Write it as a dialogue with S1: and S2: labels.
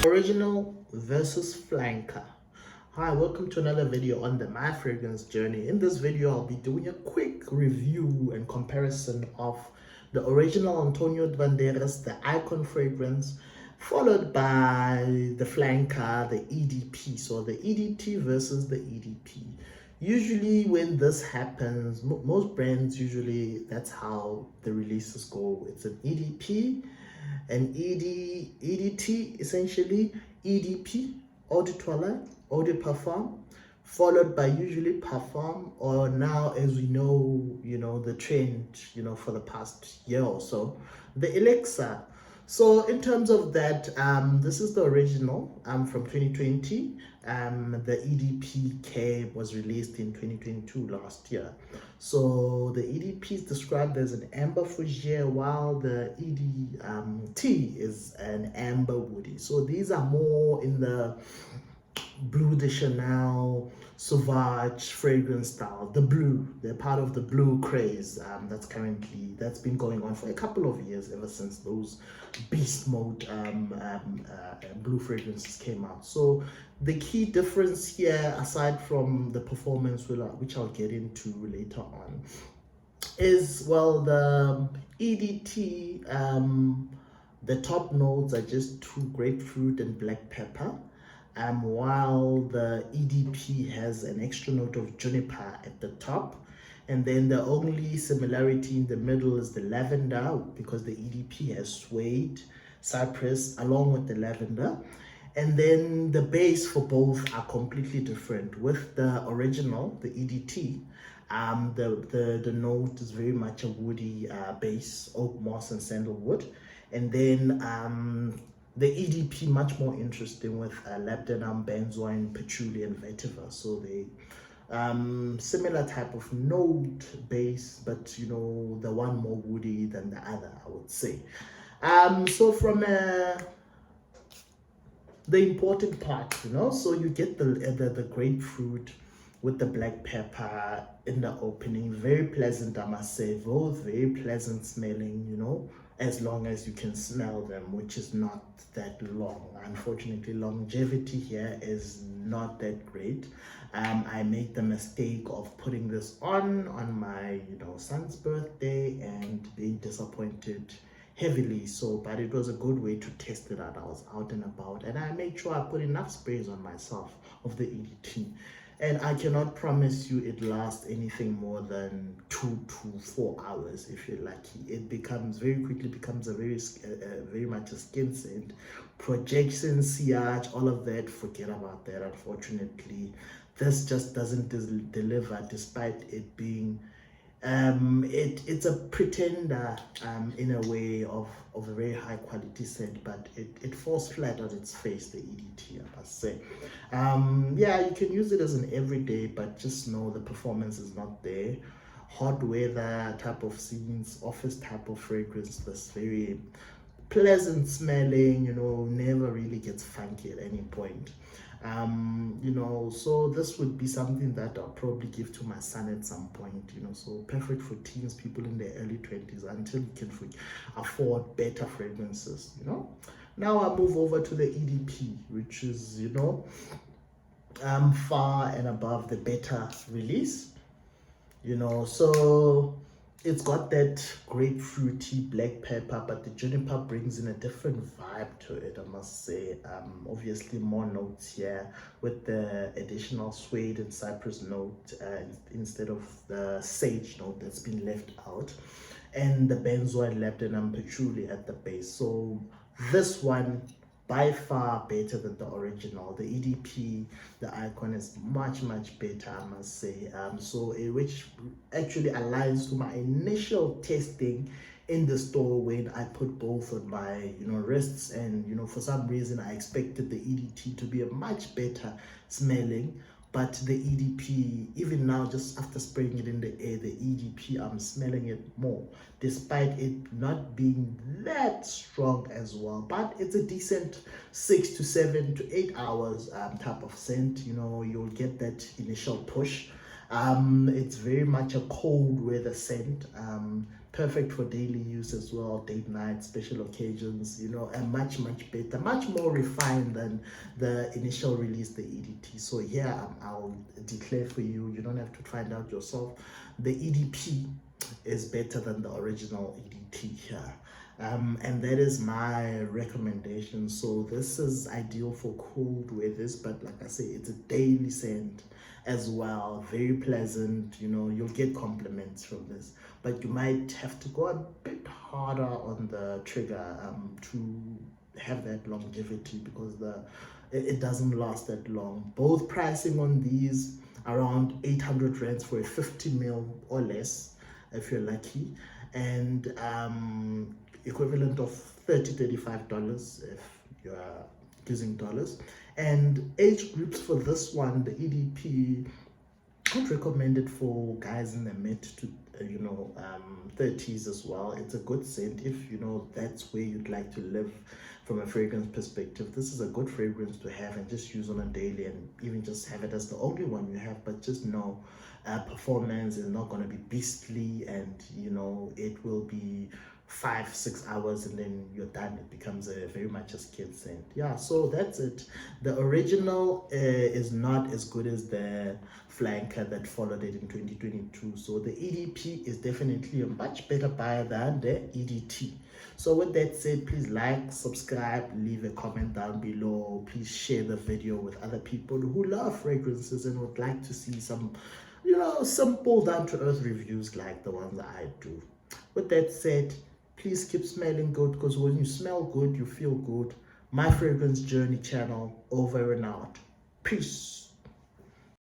S1: Original versus flanker. Hi, welcome to another video on the My Fragrance Journey. In this video, I'll be doing a quick review and comparison of the original Antonio Banderas, the Icon fragrance, followed by the flanker, the EDP. So the EDT versus the EDP. Usually when this happens, most brands usually, that's how the releases go. It's an EDP, an EDT, essentially EDP, Eau de Toilette, Eau de Parfum, followed by usually Parfum, or now, as we know, the trend, for the past year or so, the Elixir. So in terms of that, this is the original from 2020. The EDP was released in 2022 last year. So the EDP is described as an amber fougere, while the EDT is an amber woody. So these are more in the Blue de Chanel Sauvage fragrance style. The blue, they're part of the blue craze that's been going on for a couple of years, ever since those beast mode blue fragrances came out. So the key difference here, aside from the performance, which I'll get into later on, is, well, the EDT, the top notes are just grapefruit and black pepper, while the EDP has an extra note of juniper at the top. And then the only similarity in the middle is the lavender, because the EDP has Suede, Cypress, along with the lavender. And then the base for both are completely different. With the original, the EDT, the note is very much a woody base, Oakmoss and Sandalwood. And then the EDP much more interesting with Labdanum, Benzoin, Patchouli, and Vetiver. So they similar type of note base, but the one more woody than the other, I would say. So from the important part, so you get the grapefruit with the black pepper in the opening. Very pleasant, I must say. Both very pleasant smelling, as long as you can smell them, which is not that long. Unfortunately, longevity here is not that great. I made the mistake of putting this on my son's birthday and being disappointed heavily. But it was a good way to test it out. I was out and about, and I made sure I put enough sprays on myself of the EDT. And I cannot promise you it lasts anything more than 2 to 4 hours if you're lucky. It very quickly becomes a very much a skin scent. Projection, sillage, all of that, forget about that. Unfortunately, this just doesn't deliver, despite it being it's a pretender in a way of a very high quality scent, but it falls flat on its face, the EDT, I must say. Yeah, you can use it as an everyday, but just know the performance is not there. Hot weather type of scenes, office type of fragrance, that's very pleasant smelling, never really gets funky at any point. So this would be something that I'll probably give to my son at some point, so perfect for teens, people in their early 20s, until you can afford better fragrances, Now I move over to the EDP, which is, far and above the better release, so it's got that grapefruity black pepper, but the juniper brings in a different vibe to it, I must say. Obviously more notes here with the additional Suede and Cypress note instead of the sage note that's been left out, and the Benzoin, Labdanum, Patchouli at the base. So this one by far better than the original. The EDP, the Icon, is much better, I must say. Which actually aligns to my initial testing in the store when I put both on my wrists, and for some reason I expected the EDT to be a much better smelling. But the EDP, even now, just after spraying it in the air, the EDP, I'm smelling it more, despite it not being that strong as well. But it's a decent 6 to 7 to 8 hours type of scent. You'll get that initial push. It's very much a cold weather scent. perfect for daily use as well, date night, special occasions, you know, and much better, much more refined than the initial release, the EDT. So here I'll declare for you, you don't have to find out yourself, the EDP is better than the original EDT here. And that is my recommendation. So this is ideal for cold weathers, but like I say, it's a daily scent as well, very pleasant. You know, you'll get compliments from this, but you might have to go a bit harder on the trigger to have that longevity, because it doesn't last that long. Both pricing on these around 800 rands for a 50 ml or less if you're lucky, and equivalent of $35 if you're using dollars. And age groups for this one, the EDP, I'd recommend it for guys in the mid to 30s as well. It's a good scent if you know that's where you'd like to live from a fragrance perspective. This is a good fragrance to have and just use on a daily, and even just have it as the only one you have. But just know performance is not going to be beastly, and you know it will be 5-6 hours and then you're done. It becomes a very much a skin scent. Yeah, so that's it. The original is not as good as the flanker that followed it in 2022. So the EDP is definitely a much better buy than the EDT. So with that said, please like, subscribe, leave a comment down below. Please share the video with other people who love fragrances and would like to see some, you know, simple down-to-earth reviews like the ones I do. With that said, please keep smelling good, because when you smell good, you feel good. My Fragrance Journey channel, over and out. Peace.